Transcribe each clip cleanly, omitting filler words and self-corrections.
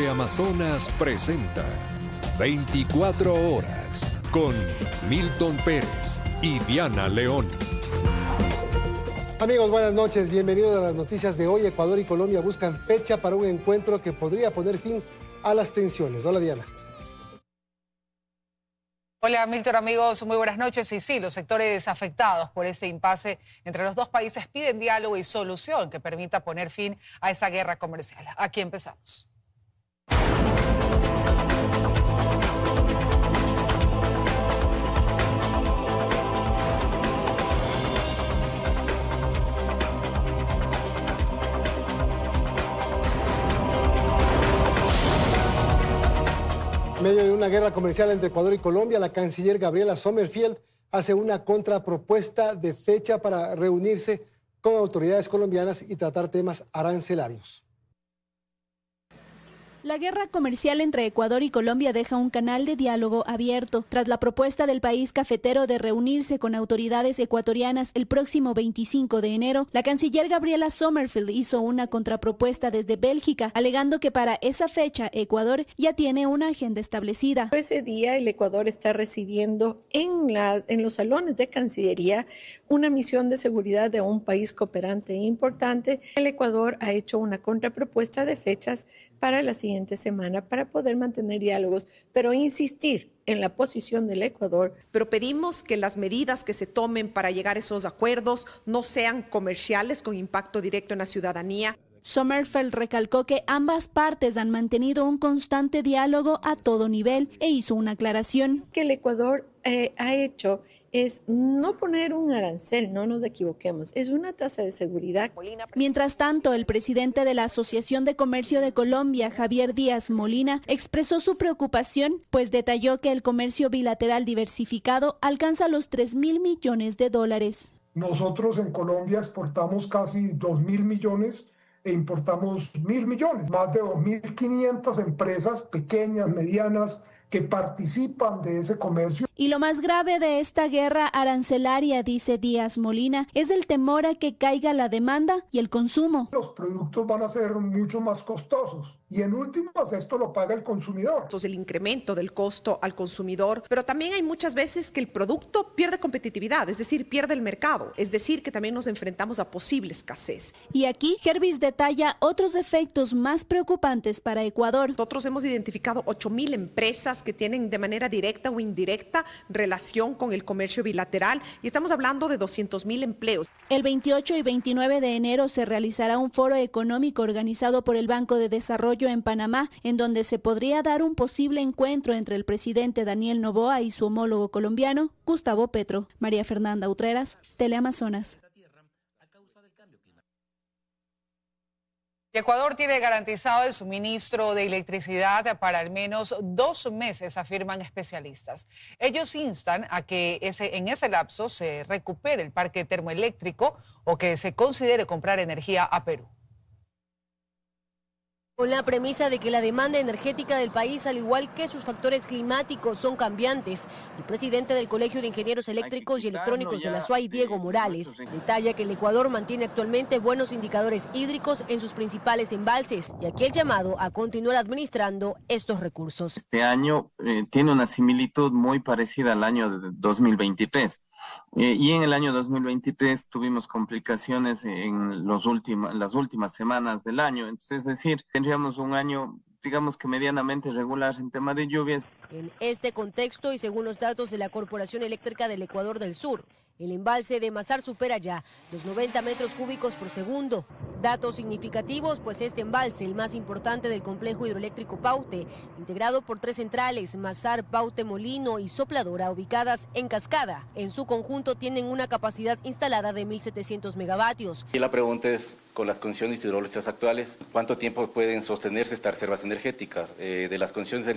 Teleamazonas presenta 24 horas con Milton Pérez y Diana León. Amigos, buenas noches. Bienvenidos a las noticias de hoy. Ecuador y Colombia buscan fecha para un encuentro que podría poner fin a las tensiones. Hola, Diana. Hola Milton, amigos, muy buenas noches. Y sí, los sectores afectados por este impasse entre los dos países piden diálogo y solución que permita poner fin a esa guerra comercial. Aquí empezamos. En medio de una guerra comercial entre Ecuador y Colombia, la canciller Gabriela Sommerfeld hace una contrapropuesta de fecha para reunirse con autoridades colombianas y tratar temas arancelarios. La guerra comercial entre Ecuador y Colombia deja un canal de diálogo abierto. Tras la propuesta del país cafetero de reunirse con autoridades ecuatorianas el próximo 25 de enero, la canciller Gabriela Sommerfeld hizo una contrapropuesta desde Bélgica, alegando que para esa fecha Ecuador ya tiene una agenda establecida. Ese día el Ecuador está recibiendo en los salones de Cancillería una misión de seguridad de un país cooperante e importante. El Ecuador ha hecho una contrapropuesta de fechas para la siguiente semana para poder mantener diálogos, pero insistir en la posición del Ecuador. Pero pedimos que las medidas que se tomen para llegar a esos acuerdos no sean comerciales con impacto directo en la ciudadanía. Sommerfeld recalcó que ambas partes han mantenido un constante diálogo a todo nivel e hizo una aclaración. Que el Ecuador ha hecho es no poner un arancel, no nos equivoquemos, es una tasa de seguridad. Mientras tanto, el presidente de la Asociación de Comercio de Colombia, Javier Díaz Molina, expresó su preocupación, pues detalló que el comercio bilateral diversificado alcanza los 3.000 millones de dólares. Nosotros en Colombia exportamos casi 2.000 millones e importamos 1.000 millones, más de 2.500 empresas pequeñas, medianas, que participan de ese comercio. Y lo más grave de esta guerra arancelaria, dice Díaz Molina, es el temor a que caiga la demanda y el consumo. Los productos van a ser mucho más costosos y en últimas esto lo paga el consumidor. Entonces el incremento del costo al consumidor, pero también hay muchas veces que el producto pierde competitividad, es decir, pierde el mercado, es decir, que también nos enfrentamos a posible escasez. Y aquí Gervis detalla otros efectos más preocupantes para Ecuador. Nosotros hemos identificado 8.000 empresas que tienen de manera directa o indirecta relación con el comercio bilateral y estamos hablando de 200.000 empleos. El 28 y 29 de enero se realizará un foro económico organizado por el Banco de Desarrollo en Panamá, en donde se podría dar un posible encuentro entre el presidente Daniel Noboa y su homólogo colombiano, Gustavo Petro. María Fernanda Utreras, Teleamazonas. Ecuador tiene garantizado el suministro de electricidad para al menos 2 meses, afirman especialistas. Ellos instan a que en ese lapso se recupere el parque termoeléctrico o que se considere comprar energía a Perú. Con la premisa de que la demanda energética del país, al igual que sus factores climáticos, son cambiantes, el presidente del Colegio de Ingenieros Eléctricos y Electrónicos de la SUAY, Diego Morales, detalla que el Ecuador mantiene actualmente buenos indicadores hídricos en sus principales embalses y aquí el llamado a continuar administrando estos recursos. Este año tiene una similitud muy parecida al año de 2023. Y en el año 2023 tuvimos complicaciones en las últimas semanas del año. Entonces, es decir, tendríamos un año, digamos que medianamente regular en tema de lluvias. En este contexto y según los datos de la Corporación Eléctrica del Ecuador del Sur, el embalse de Mazar supera ya los 90 metros cúbicos por segundo. Datos significativos, pues este embalse, el más importante del complejo hidroeléctrico Paute, integrado por 3 centrales, Mazar, Paute, Molino y Sopladora, ubicadas en cascada. En su conjunto tienen una capacidad instalada de 1.700 megavatios. Y la pregunta es, con las condiciones hidrológicas actuales, ¿cuánto tiempo pueden sostenerse estas reservas energéticas? De las condiciones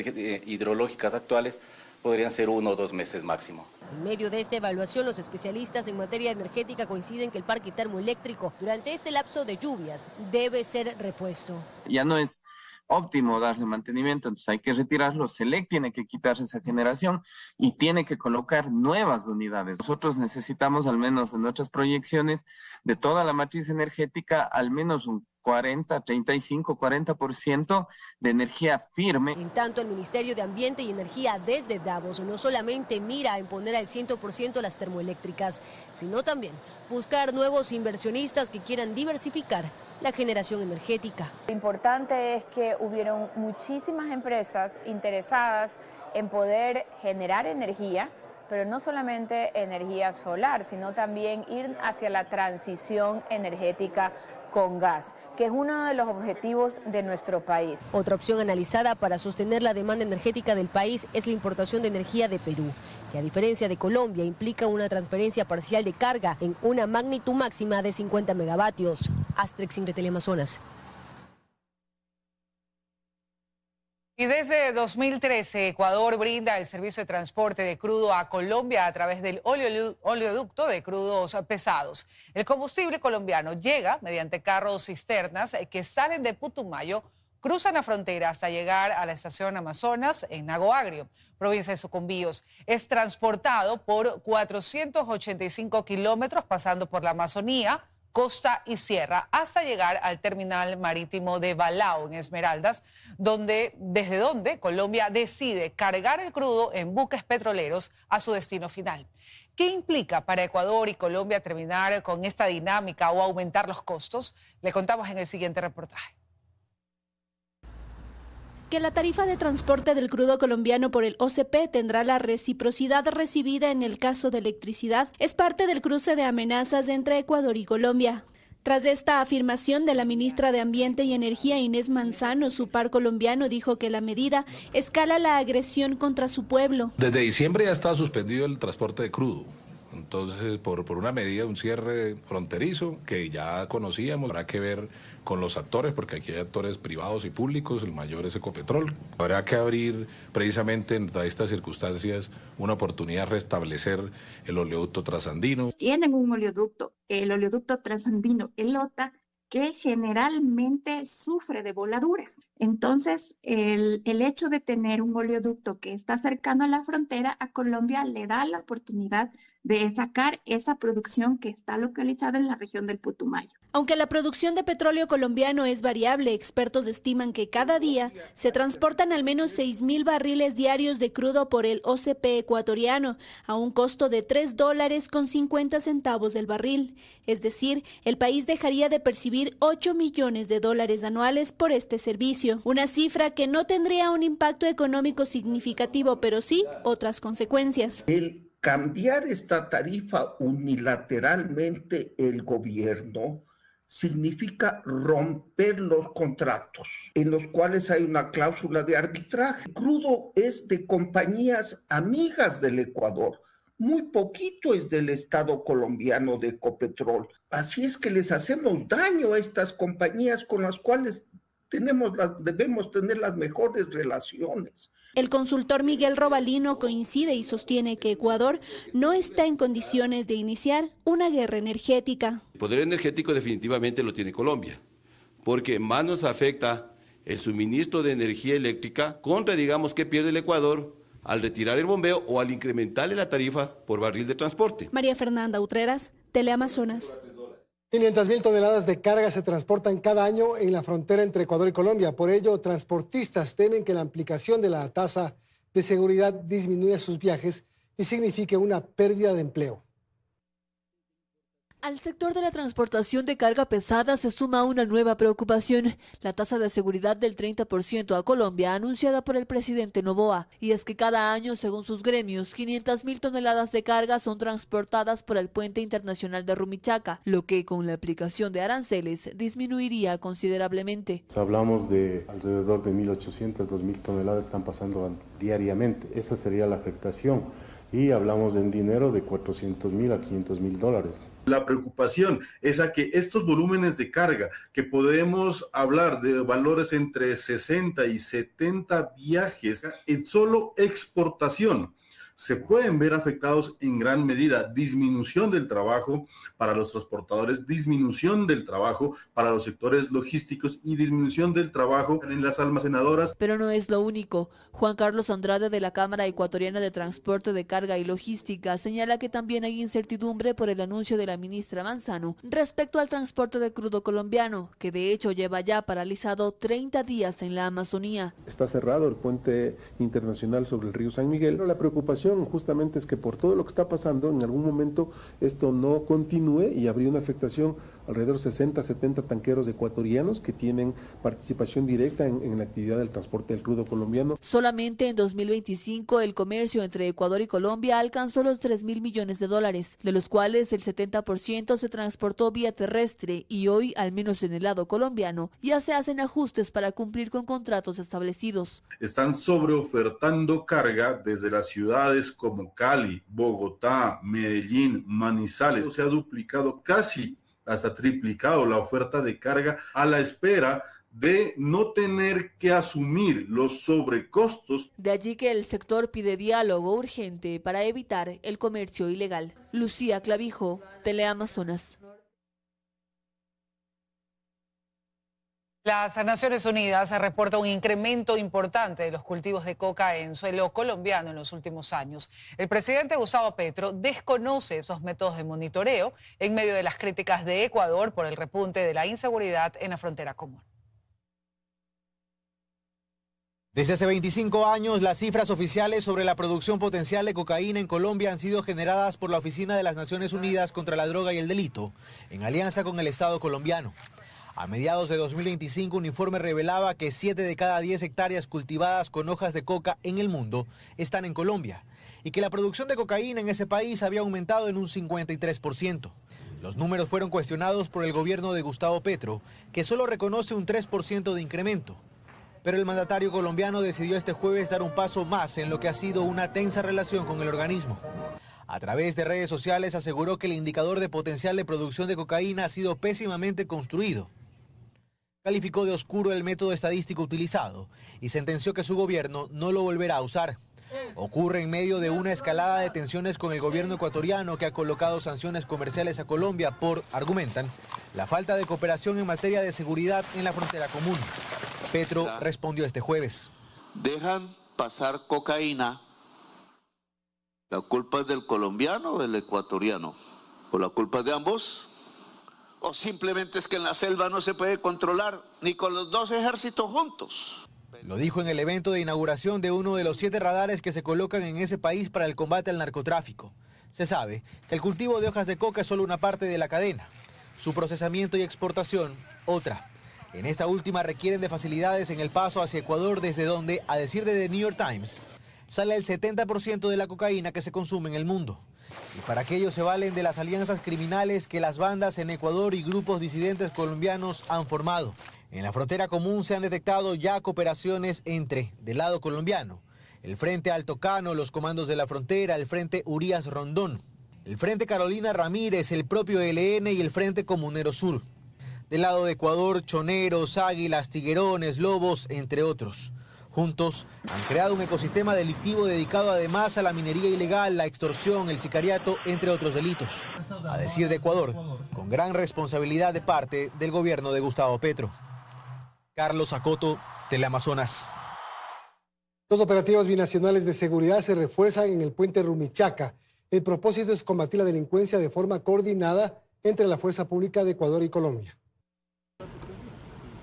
hidrológicas actuales, podrían ser 1 o 2 meses máximo. En medio de esta evaluación, los especialistas en materia energética coinciden que el parque termoeléctrico durante este lapso de lluvias debe ser repuesto. Ya no es óptimo darle mantenimiento, entonces hay que retirarlo. SELEC tiene que quitarse esa generación y tiene que colocar nuevas unidades. Nosotros necesitamos, al menos en nuestras proyecciones, de toda la matriz energética, al menos un 35-40% de energía firme. En tanto, el Ministerio de Ambiente y Energía desde Davos no solamente mira en poner al 100% las termoeléctricas, sino también buscar nuevos inversionistas que quieran diversificar la generación energética. Lo importante es que hubieron muchísimas empresas interesadas en poder generar energía, pero no solamente energía solar, sino también ir hacia la transición energética con gas, que es uno de los objetivos de nuestro país. Otra opción analizada para sostener la demanda energética del país es la importación de energía de Perú, que a diferencia de Colombia implica una transferencia parcial de carga en una magnitud máxima de 50 megavatios. Astrix, Teleamazonas. Y desde 2013, Ecuador brinda el servicio de transporte de crudo a Colombia a través del oleoducto de crudos pesados. El combustible colombiano llega mediante carros cisternas que salen de Putumayo, cruzan la frontera hasta llegar a la estación Amazonas en Nago Agrio, provincia de Sucumbíos. Es transportado por 485 kilómetros pasando por la Amazonía, costa y sierra, hasta llegar al terminal marítimo de Balao, en Esmeraldas, desde donde Colombia decide cargar el crudo en buques petroleros a su destino final. ¿Qué implica para Ecuador y Colombia terminar con esta dinámica o aumentar los costos? Le contamos en el siguiente reportaje. Que la tarifa de transporte del crudo colombiano por el OCP tendrá la reciprocidad recibida en el caso de electricidad es parte del cruce de amenazas entre Ecuador y Colombia. Tras esta afirmación de la ministra de Ambiente y Energía, Inés Manzano, su par colombiano dijo que la medida escala la agresión contra su pueblo. Desde diciembre ya está suspendido el transporte de crudo. Entonces, por una medida, un cierre fronterizo que ya conocíamos, habrá que ver con los actores, porque aquí hay actores privados y públicos, el mayor es Ecopetrol. Habrá que abrir precisamente en estas circunstancias una oportunidad de restablecer el oleoducto trasandino. Tienen un oleoducto, el oleoducto trasandino, el OTA, que generalmente sufre de voladuras. Entonces, el hecho de tener un oleoducto que está cercano a la frontera, a Colombia le da la oportunidad de sacar esa producción que está localizada en la región del Putumayo. Aunque la producción de petróleo colombiano es variable, expertos estiman que cada día se transportan al menos 6.000 barriles diarios de crudo por el OCP ecuatoriano a un costo de $3.50 del barril. Es decir, el país dejaría de percibir $8 millones anuales por este servicio. Una cifra que no tendría un impacto económico significativo, pero sí otras consecuencias. El cambiar esta tarifa unilateralmente el gobierno significa romper los contratos en los cuales hay una cláusula de arbitraje. El crudo es de compañías amigas del Ecuador, muy poquito es del Estado colombiano de Ecopetrol. Así es que les hacemos daño a estas compañías con las cuales debemos tener las mejores relaciones. El consultor Miguel Robalino coincide y sostiene que Ecuador no está en condiciones de iniciar una guerra energética. El poder energético definitivamente lo tiene Colombia, porque más nos afecta el suministro de energía eléctrica contra, digamos, que pierde el Ecuador al retirar el bombeo o al incrementarle la tarifa por barril de transporte. María Fernanda Utreras, Teleamazonas. 500.000 toneladas de carga se transportan cada año en la frontera entre Ecuador y Colombia. Por ello, transportistas temen que la aplicación de la tasa de seguridad disminuya sus viajes y signifique una pérdida de empleo. Al sector de la transportación de carga pesada se suma una nueva preocupación, la tasa de seguridad del 30% a Colombia anunciada por el presidente Noboa. Y es que cada año, según sus gremios, 500.000 toneladas de carga son transportadas por el puente internacional de Rumichaca, lo que con la aplicación de aranceles disminuiría considerablemente. Hablamos de alrededor de 1.800, 2.000 toneladas están pasando diariamente. Esa sería la afectación. Y hablamos en dinero de $400.000 a $500.000. La preocupación es a que estos volúmenes de carga, que podemos hablar de valores entre 60 y 70 viajes en solo exportación, se pueden ver afectados en gran medida. Disminución del trabajo para los transportadores, disminución del trabajo para los sectores logísticos y disminución del trabajo en las almacenadoras. Pero no es lo único. Juan Carlos Andrade de la Cámara Ecuatoriana de Transporte de Carga y Logística señala que también hay incertidumbre por el anuncio de la ministra Manzano respecto al transporte de crudo colombiano, que de hecho lleva ya paralizado 30 días en la Amazonía. Está cerrado el puente internacional sobre el río San Miguel, pero la preocupación justamente es que por todo lo que está pasando, en algún momento esto no continúe y habría una afectación alrededor de 60, 70 tanqueros ecuatorianos que tienen participación directa en la actividad del transporte del crudo colombiano. Solamente en 2025 el comercio entre Ecuador y Colombia alcanzó los 3.000 millones de dólares, de los cuales el 70% se transportó vía terrestre y hoy, al menos en el lado colombiano, ya se hacen ajustes para cumplir con contratos establecidos. Están sobreofertando carga desde las ciudades como Cali, Bogotá, Medellín, Manizales. Se ha duplicado, casi hasta triplicado la oferta de carga a la espera de no tener que asumir los sobrecostos. De allí que el sector pide diálogo urgente para evitar el comercio ilegal. Lucía Clavijo, Teleamazonas. Las Naciones Unidas reporta un incremento importante de los cultivos de coca en suelo colombiano en los últimos años. El presidente Gustavo Petro desconoce esos métodos de monitoreo en medio de las críticas de Ecuador por el repunte de la inseguridad en la frontera común. Desde hace 25 años, las cifras oficiales sobre la producción potencial de cocaína en Colombia han sido generadas por la Oficina de las Naciones Unidas contra la Droga y el Delito, en alianza con el Estado colombiano. A mediados de 2025, un informe revelaba que 7 de cada 10 hectáreas cultivadas con hojas de coca en el mundo están en Colombia y que la producción de cocaína en ese país había aumentado en un 53%. Los números fueron cuestionados por el gobierno de Gustavo Petro, que solo reconoce un 3% de incremento. Pero el mandatario colombiano decidió este jueves dar un paso más en lo que ha sido una tensa relación con el organismo. A través de redes sociales aseguró que el indicador de potencial de producción de cocaína ha sido pésimamente construido. Calificó de oscuro el método estadístico utilizado y sentenció que su gobierno no lo volverá a usar. Ocurre en medio de una escalada de tensiones con el gobierno ecuatoriano que ha colocado sanciones comerciales a Colombia por, argumentan, la falta de cooperación en materia de seguridad en la frontera común. Petro respondió este jueves. Dejan pasar cocaína. ¿La culpa es del colombiano o del ecuatoriano? ¿O la culpa es de ambos? ¿O simplemente es que en la selva no se puede controlar ni con los dos ejércitos juntos? Lo dijo en el evento de inauguración de uno de los 7 radares que se colocan en ese país para el combate al narcotráfico. Se sabe que el cultivo de hojas de coca es solo una parte de la cadena. Su procesamiento y exportación, otra. En esta última requieren de facilidades en el paso hacia Ecuador, desde donde, a decir de The New York Times, sale el 70% de la cocaína que se consume en el mundo. Y para aquello se valen de las alianzas criminales que las bandas en Ecuador y grupos disidentes colombianos han formado. En la frontera común se han detectado ya cooperaciones entre, del lado colombiano, el Frente Alto Cano, los comandos de la frontera, el Frente Urias Rondón, el Frente Carolina Ramírez, el propio ELN y el Frente Comunero Sur. Del lado de Ecuador, choneros, águilas, tiguerones, lobos, entre otros. Juntos han creado un ecosistema delictivo dedicado además a la minería ilegal, la extorsión, el sicariato, entre otros delitos. A decir de Ecuador, con gran responsabilidad de parte del gobierno de Gustavo Petro. Carlos Acoto, Teleamazonas. Los operativos binacionales de seguridad se refuerzan en el puente Rumichaca. El propósito es combatir la delincuencia de forma coordinada entre la Fuerza Pública de Ecuador y Colombia.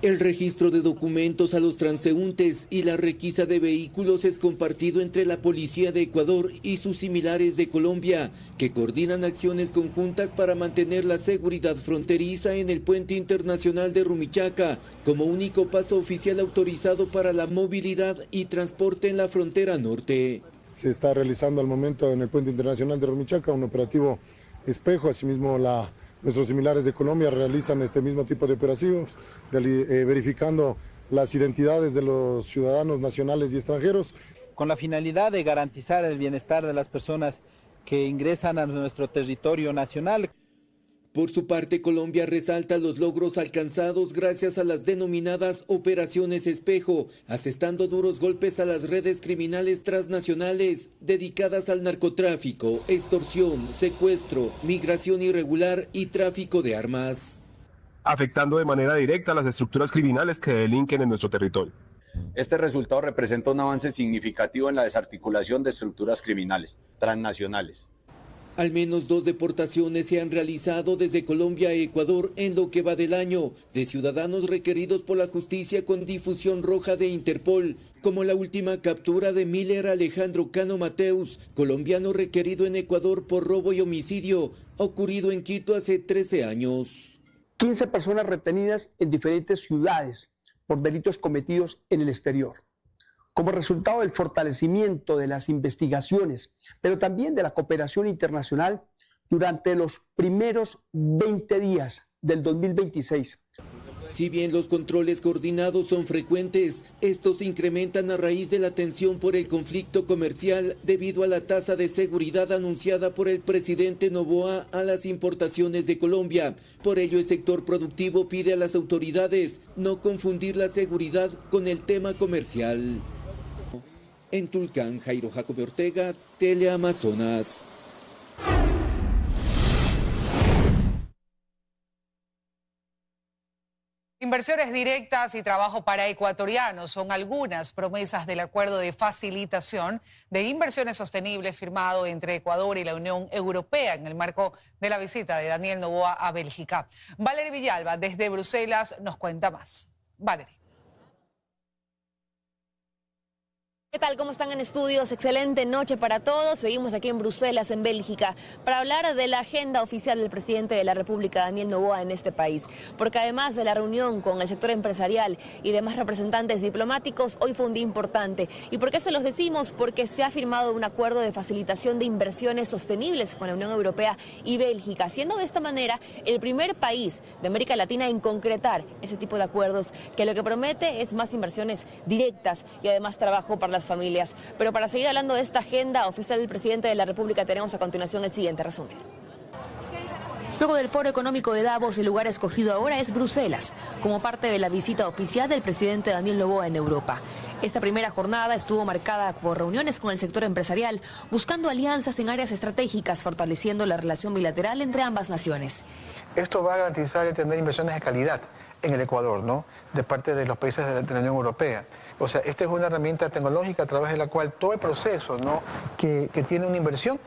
El registro de documentos a los transeúntes y la requisa de vehículos es compartido entre la Policía de Ecuador y sus similares de Colombia, que coordinan acciones conjuntas para mantener la seguridad fronteriza en el puente internacional de Rumichaca, como único paso oficial autorizado para la movilidad y transporte en la frontera norte. Se está realizando al momento en el puente internacional de Rumichaca un operativo espejo, asimismo nuestros similares de Colombia realizan este mismo tipo de operativos, verificando las identidades de los ciudadanos nacionales y extranjeros. Con la finalidad de garantizar el bienestar de las personas que ingresan a nuestro territorio nacional. Por su parte, Colombia resalta los logros alcanzados gracias a las denominadas operaciones espejo, asestando duros golpes a las redes criminales transnacionales dedicadas al narcotráfico, extorsión, secuestro, migración irregular y tráfico de armas, afectando de manera directa a las estructuras criminales que delinquen en nuestro territorio. Este resultado representa un avance significativo en la desarticulación de estructuras criminales transnacionales. Al menos 2 deportaciones se han realizado desde Colombia a Ecuador en lo que va del año, de ciudadanos requeridos por la justicia con difusión roja de Interpol, como la última captura de Miller Alejandro Cano Mateus, colombiano requerido en Ecuador por robo y homicidio, ocurrido en Quito hace 13 años. 15 personas retenidas en diferentes ciudades por delitos cometidos en el exterior. Como resultado del fortalecimiento de las investigaciones, pero también de la cooperación internacional durante los primeros 20 días del 2026. Si bien los controles coordinados son frecuentes, estos se incrementan a raíz de la tensión por el conflicto comercial debido a la tasa de seguridad anunciada por el presidente Noboa a las importaciones de Colombia. Por ello, el sector productivo pide a las autoridades no confundir la seguridad con el tema comercial. En Tulcán, Jairo Jacobo Ortega, Teleamazonas. Inversiones directas y trabajo para ecuatorianos son algunas promesas del acuerdo de facilitación de inversiones sostenibles firmado entre Ecuador y la Unión Europea en el marco de la visita de Daniel Noboa a Bélgica. Valerie Villalba, desde Bruselas, nos cuenta más. Valerie. ¿Qué tal? ¿Cómo están en estudios? Excelente noche para todos. Seguimos aquí en Bruselas, en Bélgica, para hablar de la agenda oficial del presidente de la República, Daniel Noboa, en este país. Porque además de la reunión con el sector empresarial y demás representantes diplomáticos, hoy fue un día importante. ¿Y por qué se los decimos? Porque se ha firmado un acuerdo de facilitación de inversiones sostenibles con la Unión Europea y Bélgica, siendo de esta manera el primer país de América Latina en concretar ese tipo de acuerdos, que lo que promete es más inversiones directas y además trabajo para las familias. Pero para seguir hablando de esta agenda oficial del presidente de la República, tenemos a continuación el siguiente resumen. Luego del Foro Económico de Davos, el lugar escogido ahora es Bruselas, como parte de la visita oficial del presidente Daniel Noboa en Europa. Esta primera jornada estuvo marcada por reuniones con el sector empresarial, buscando alianzas en áreas estratégicas, fortaleciendo la relación bilateral entre ambas naciones. Esto va a garantizar y tener inversiones de calidad en el Ecuador, ¿no?, de parte de los países de la Unión Europea. O sea, esta es una herramienta tecnológica a través de la cual todo el proceso, ¿no?, que tiene una inversión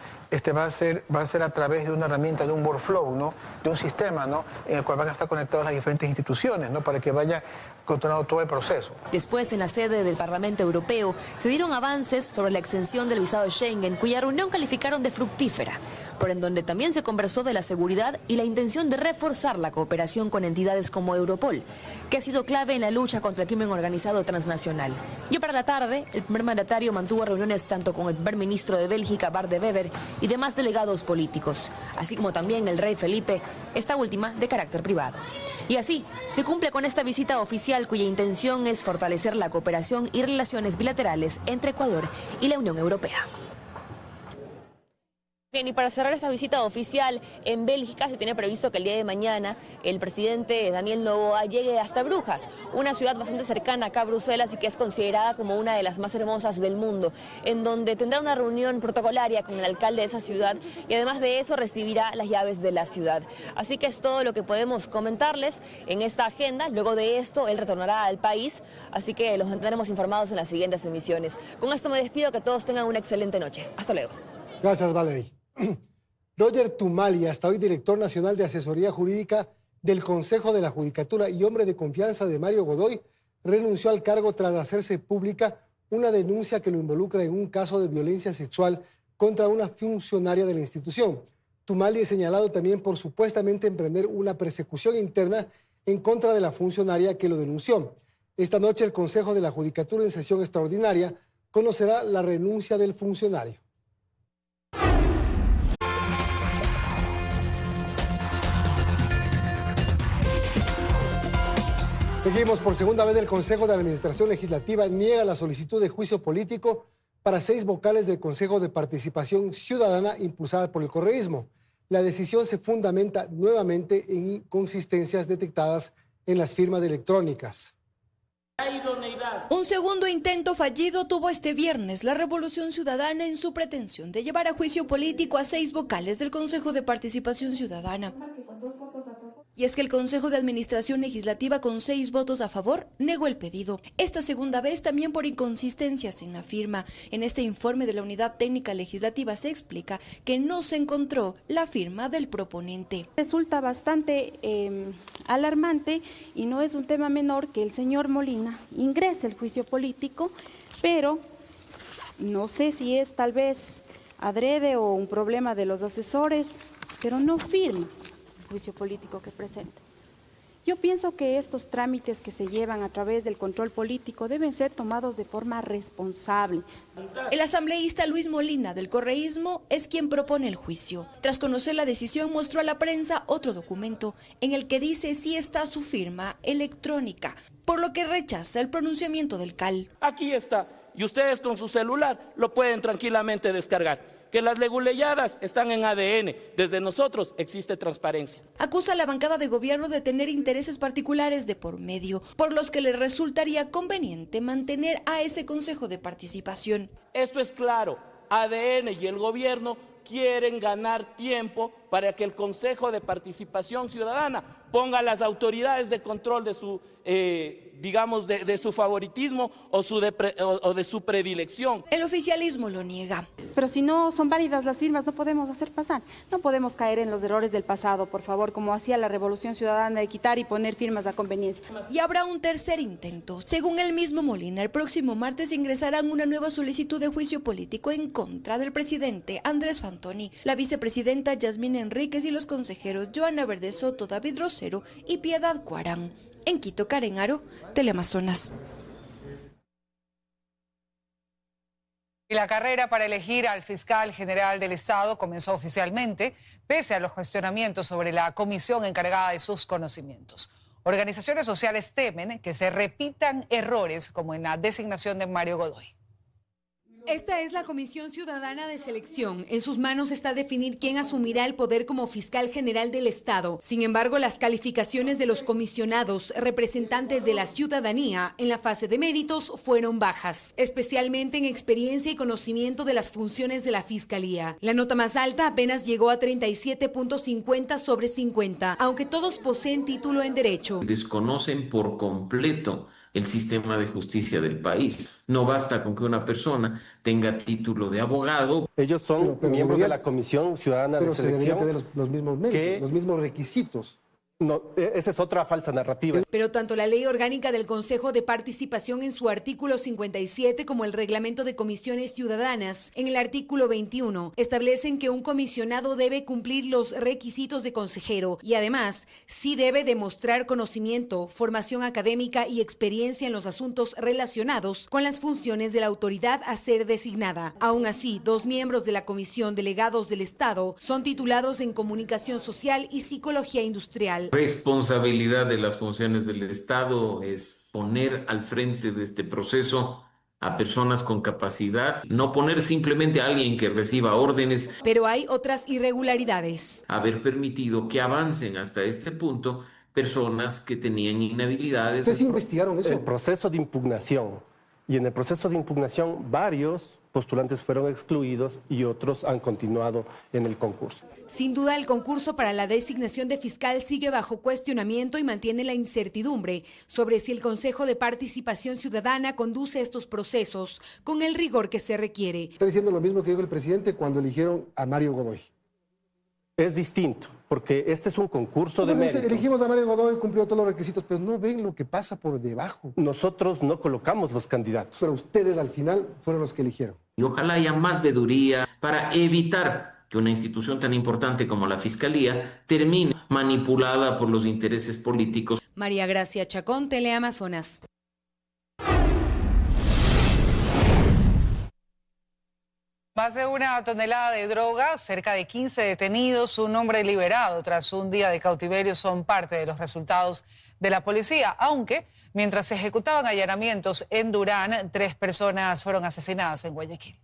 va a ser a través de una herramienta, de un workflow, ¿no?, de un sistema, ¿no?, en el cual van a estar conectadas las diferentes instituciones, ¿no?, para que vaya controlando todo el proceso. Después, en la sede del Parlamento Europeo, se dieron avances sobre la exención del visado Schengen, cuya reunión calificaron de fructífera, pero en donde también se conversó de la seguridad y la intención de reforzar la cooperación con entidades como Europol, que ha sido clave en la lucha contra el crimen organizado transnacional. Ya para la tarde, el primer mandatario mantuvo reuniones tanto con el primer ministro de Bélgica, Bart de Wever, y demás delegados políticos, así como también el rey Felipe, esta última de carácter privado. Y así, se cumple con esta visita oficial cuya intención es fortalecer la cooperación y relaciones bilaterales entre Ecuador y la Unión Europea. Bien, y para cerrar esta visita oficial en Bélgica, se tiene previsto que el día de mañana el presidente Daniel Noboa llegue hasta Brujas, una ciudad bastante cercana acá a Bruselas y que es considerada como una de las más hermosas del mundo, en donde tendrá una reunión protocolaria con el alcalde de esa ciudad y además de eso recibirá las llaves de la ciudad. Así que es todo lo que podemos comentarles en esta agenda. Luego de esto, él retornará al país, así que los mantendremos informados en las siguientes emisiones. Con esto me despido, que todos tengan una excelente noche. Hasta luego. Gracias, Valerie. Roger Tumali, hasta hoy director nacional de asesoría jurídica del Consejo de la Judicatura y hombre de confianza de Mario Godoy, renunció al cargo tras hacerse pública una denuncia que lo involucra en un caso de violencia sexual contra una funcionaria de la institución. Tumali es señalado también por supuestamente emprender una persecución interna en contra de la funcionaria que lo denunció. Esta noche el Consejo de la Judicatura en sesión extraordinaria conocerá la renuncia del funcionario. Seguimos. Por segunda vez el Consejo de Administración Legislativa niega la solicitud de juicio político para 6 vocales del Consejo de Participación Ciudadana impulsada por el correísmo. La decisión se fundamenta nuevamente en inconsistencias detectadas en las firmas electrónicas. Un segundo intento fallido tuvo este viernes la Revolución Ciudadana en su pretensión de llevar a juicio político a 6 vocales del Consejo de Participación Ciudadana. Y es que el Consejo de Administración Legislativa, con 6 votos a favor, negó el pedido. Esta segunda vez también por inconsistencias en la firma. En este informe de la Unidad Técnica Legislativa se explica que no se encontró la firma del proponente. Resulta bastante alarmante y no es un tema menor que el señor Molina ingrese el juicio político, pero no sé si es tal vez adrede o un problema de los asesores, pero no firma juicio político que presenta. Yo pienso que estos trámites que se llevan a través del control político deben ser tomados de forma responsable. El asambleísta Luis Molina del correísmo es quien propone el juicio. Tras conocer la decisión, mostró a la prensa otro documento en el que dice si está su firma electrónica, por lo que rechaza el pronunciamiento del CAL. Aquí está, y ustedes con su celular lo pueden tranquilamente descargar. Que las leguleyadas están en ADN. Desde nosotros existe transparencia. Acusa a la bancada de gobierno de tener intereses particulares de por medio, por los que le resultaría conveniente mantener a ese Consejo de Participación. Esto es claro, ADN y el gobierno quieren ganar tiempo para que el Consejo de Participación Ciudadana ponga a las autoridades de control de su, de su favoritismo o de su predilección. El oficialismo lo niega. Pero si no son válidas las firmas, no podemos hacer pasar. No podemos caer en los errores del pasado, por favor, como hacía la Revolución Ciudadana de quitar y poner firmas a conveniencia. Y habrá un tercer intento. Según el mismo Molina, el próximo martes ingresarán una nueva solicitud de juicio político en contra del presidente Andrés Fantoni, la vicepresidenta Yasmín Enríquez y los consejeros Joana Verde Soto, David Rosero y Piedad Cuarán. En Quito, Karen Aro, Teleamazonas. Y la carrera para elegir al fiscal general del Estado comenzó oficialmente, pese a los cuestionamientos sobre la comisión encargada de sus conocimientos. Organizaciones sociales temen que se repitan errores como en la designación de Mario Godoy. Esta es la Comisión Ciudadana de Selección. En sus manos está definir quién asumirá el poder como fiscal general del Estado. Sin embargo, las calificaciones de los comisionados, representantes de la ciudadanía, en la fase de méritos fueron bajas, especialmente en experiencia y conocimiento de las funciones de la Fiscalía. La nota más alta apenas llegó a 37.50 sobre 50, aunque todos poseen título en Derecho. Desconocen por completo el sistema de justicia del país. No basta con que una persona tenga título de abogado. Ellos son miembros de la Comisión Ciudadana de Selección. Pero se deberían tener los mismos méritos, los mismos requisitos. No, esa es otra falsa narrativa. Pero tanto la Ley Orgánica del Consejo de Participación en su artículo 57 como el Reglamento de Comisiones Ciudadanas en el artículo 21 establecen que un comisionado debe cumplir los requisitos de consejero y además sí debe demostrar conocimiento, formación académica y experiencia en los asuntos relacionados con las funciones de la autoridad a ser designada. Aún así, 2 miembros de la Comisión Delegados del Estado son titulados en Comunicación Social y Psicología Industrial. Responsabilidad de las funciones del Estado es poner al frente de este proceso a personas con capacidad, no poner simplemente a alguien que reciba órdenes. Pero hay otras irregularidades. Haber permitido que avancen hasta este punto personas que tenían inhabilidades. ¿Ustedes investigaron eso? El proceso de impugnación. Y en el proceso de impugnación varios postulantes fueron excluidos y otros han continuado en el concurso. Sin duda, el concurso para la designación de fiscal sigue bajo cuestionamiento y mantiene la incertidumbre sobre si el Consejo de Participación Ciudadana conduce estos procesos con el rigor que se requiere. Está diciendo lo mismo que dijo el presidente cuando eligieron a Mario Godoy. Es distinto, porque este es un concurso de méritos. Elegimos a Mario Godoy, cumplió todos los requisitos, pero no ven lo que pasa por debajo. Nosotros no colocamos los candidatos. Pero ustedes al final fueron los que eligieron. Y ojalá haya más veeduría para evitar que una institución tan importante como la Fiscalía termine manipulada por los intereses políticos. María Gracia Chacón, Teleamazonas. Más de 1 tonelada de droga, cerca de 15 detenidos, un hombre liberado tras un día de cautiverio son parte de los resultados de la policía, aunque mientras se ejecutaban allanamientos en Durán, 3 personas fueron asesinadas en Guayaquil.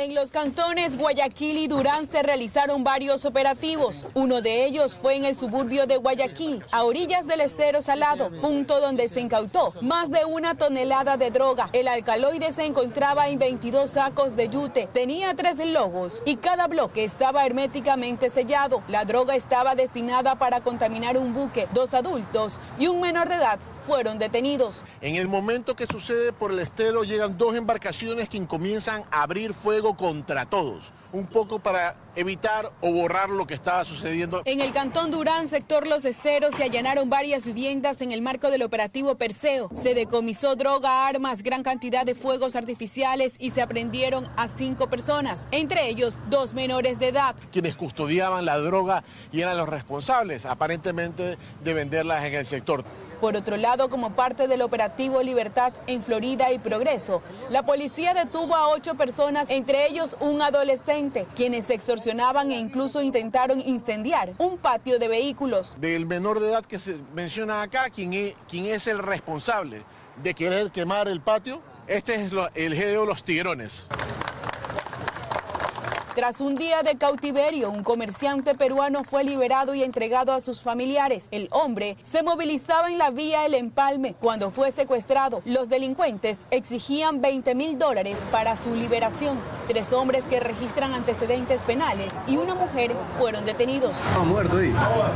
En los cantones Guayaquil y Durán se realizaron varios operativos. Uno de ellos fue en el suburbio de Guayaquil, a orillas del Estero Salado, punto donde se incautó más de 1 tonelada de droga. El alcaloide se encontraba en 22 sacos de yute, tenía 3 logos y cada bloque estaba herméticamente sellado. La droga estaba destinada para contaminar un buque. 2 adultos y un menor de edad fueron detenidos. En el momento que sucede por el estero llegan 2 embarcaciones que comienzan a abrir fuego contra todos, un poco para evitar o borrar lo que estaba sucediendo. En el cantón Durán, sector Los Esteros, se allanaron varias viviendas en el marco del operativo Perseo. Se decomisó droga, armas, gran cantidad de fuegos artificiales y se aprendieron a 5 personas, entre ellos 2 menores de edad. Quienes custodiaban la droga y eran los responsables, aparentemente, de venderlas en el sector. Por otro lado, como parte del operativo Libertad en Florida y Progreso, la policía detuvo a 8 personas, entre ellos un adolescente, quienes extorsionaban e incluso intentaron incendiar un patio de vehículos. Del menor de edad que se menciona acá, quien es el responsable de querer quemar el patio, este es el GDO Los Tigrones. Tras un día de cautiverio, un comerciante peruano fue liberado y entregado a sus familiares. El hombre se movilizaba en la vía El Empalme cuando fue secuestrado. Los delincuentes exigían $20.000 para su liberación. 3 hombres que registran antecedentes penales y una mujer fueron detenidos.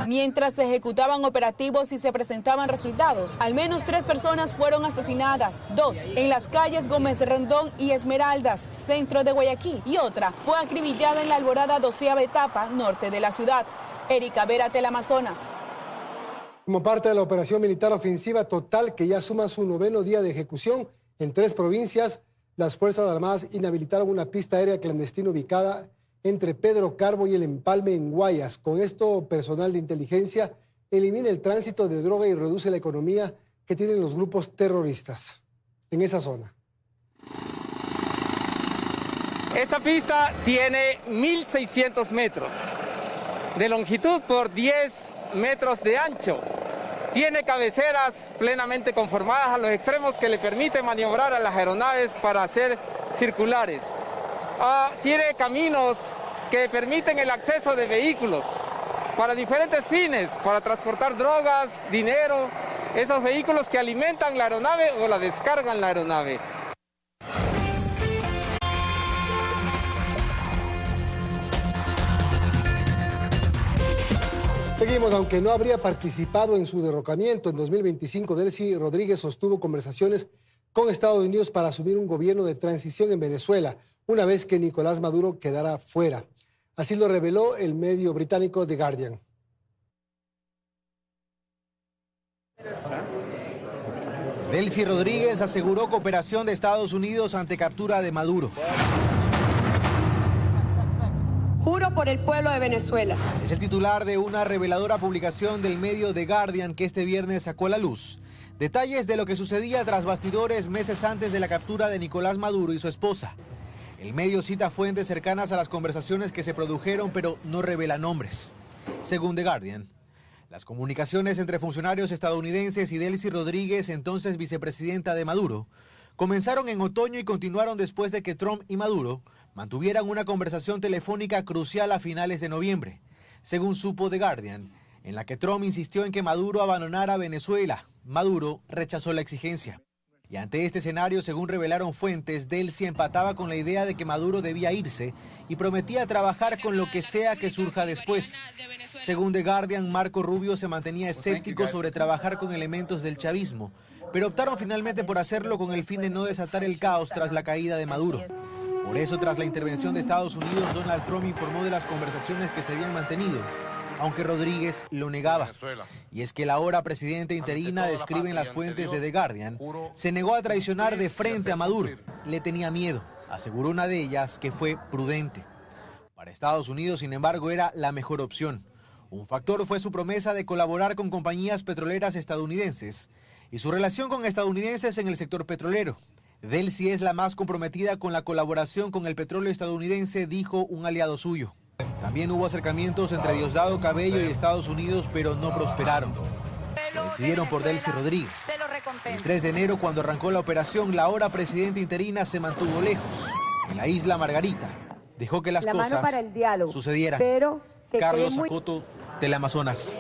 Mientras se ejecutaban operativos y se presentaban resultados, al menos 3 personas fueron asesinadas. 2 en las calles Gómez Rendón y Esmeraldas, centro de Guayaquil, y otra fue acribillada en la Alborada 12ª etapa norte de la ciudad. Erika Vera, Teleamazonas. Como parte de la operación militar ofensiva total que ya suma su 9º día de ejecución en 3 provincias, las Fuerzas Armadas inhabilitaron una pista aérea clandestina ubicada entre Pedro Carbo y El Empalme en Guayas. Con esto, personal de inteligencia elimina el tránsito de droga y reduce la economía que tienen los grupos terroristas en esa zona. Esta pista tiene 1.600 metros de longitud por 10 metros de ancho. Tiene cabeceras plenamente conformadas a los extremos que le permiten maniobrar a las aeronaves para hacer circulares. Tiene caminos que permiten el acceso de vehículos para diferentes fines, para transportar drogas, dinero, esos vehículos que alimentan la aeronave o la descargan la aeronave. Seguimos, aunque no habría participado en su derrocamiento en 2025, Delcy Rodríguez sostuvo conversaciones con Estados Unidos para asumir un gobierno de transición en Venezuela, una vez que Nicolás Maduro quedara fuera. Así lo reveló el medio británico The Guardian. Delcy Rodríguez aseguró cooperación de Estados Unidos ante captura de Maduro. Juro por el pueblo de Venezuela. Es el titular de una reveladora publicación del medio The Guardian que este viernes sacó a la luz detalles de lo que sucedía tras bastidores meses antes de la captura de Nicolás Maduro y su esposa. El medio cita fuentes cercanas a las conversaciones que se produjeron, pero no revela nombres. Según The Guardian, las comunicaciones entre funcionarios estadounidenses y Delcy Rodríguez, entonces vicepresidenta de Maduro, comenzaron en otoño y continuaron después de que Trump y Maduro mantuvieran una conversación telefónica crucial a finales de noviembre, según supo The Guardian, en la que Trump insistió en que Maduro abandonara Venezuela. Maduro rechazó la exigencia. Y ante este escenario, según revelaron fuentes, Delcy empataba con la idea de que Maduro debía irse y prometía trabajar con lo que sea que surja después. Según The Guardian, Marco Rubio se mantenía escéptico sobre trabajar con elementos del chavismo, pero optaron finalmente por hacerlo con el fin de no desatar el caos tras la caída de Maduro. Por eso, tras la intervención de Estados Unidos, Donald Trump informó de las conversaciones que se habían mantenido, aunque Rodríguez lo negaba. Y es que la ahora presidenta interina, describen las fuentes de The Guardian, se negó a traicionar de frente a Maduro. Le tenía miedo, aseguró una de ellas, que fue prudente. Para Estados Unidos, sin embargo, era la mejor opción. Un factor fue su promesa de colaborar con compañías petroleras estadounidenses y su relación con estadounidenses en el sector petrolero. Delcy es la más comprometida con la colaboración con el petróleo estadounidense, dijo un aliado suyo. También hubo acercamientos entre Diosdado Cabello y Estados Unidos, pero no prosperaron. Se decidieron por Delcy Rodríguez. El 3 de enero, cuando arrancó la operación, la ahora presidenta interina se mantuvo lejos. en la isla Margarita, dejó que las cosas sucedieran. Carlos Zacoto, Teleamazonas.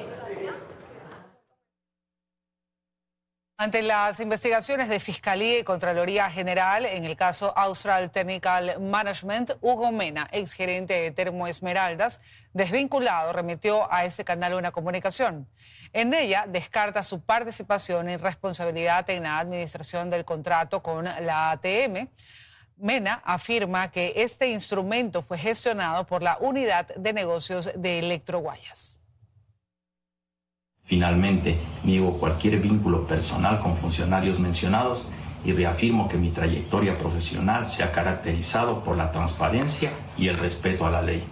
Ante las investigaciones de Fiscalía y Contraloría General en el caso Austral Technical Management, Hugo Mena, exgerente de Termo Esmeraldas, desvinculado, remitió a ese canal una comunicación. En ella descarta su participación y responsabilidad en la administración del contrato con la ATM. Mena afirma que este instrumento fue gestionado por la Unidad de Negocios de Electroguayas. Finalmente, niego cualquier vínculo personal con funcionarios mencionados y reafirmo que mi trayectoria profesional se ha caracterizado por la transparencia y el respeto a la ley.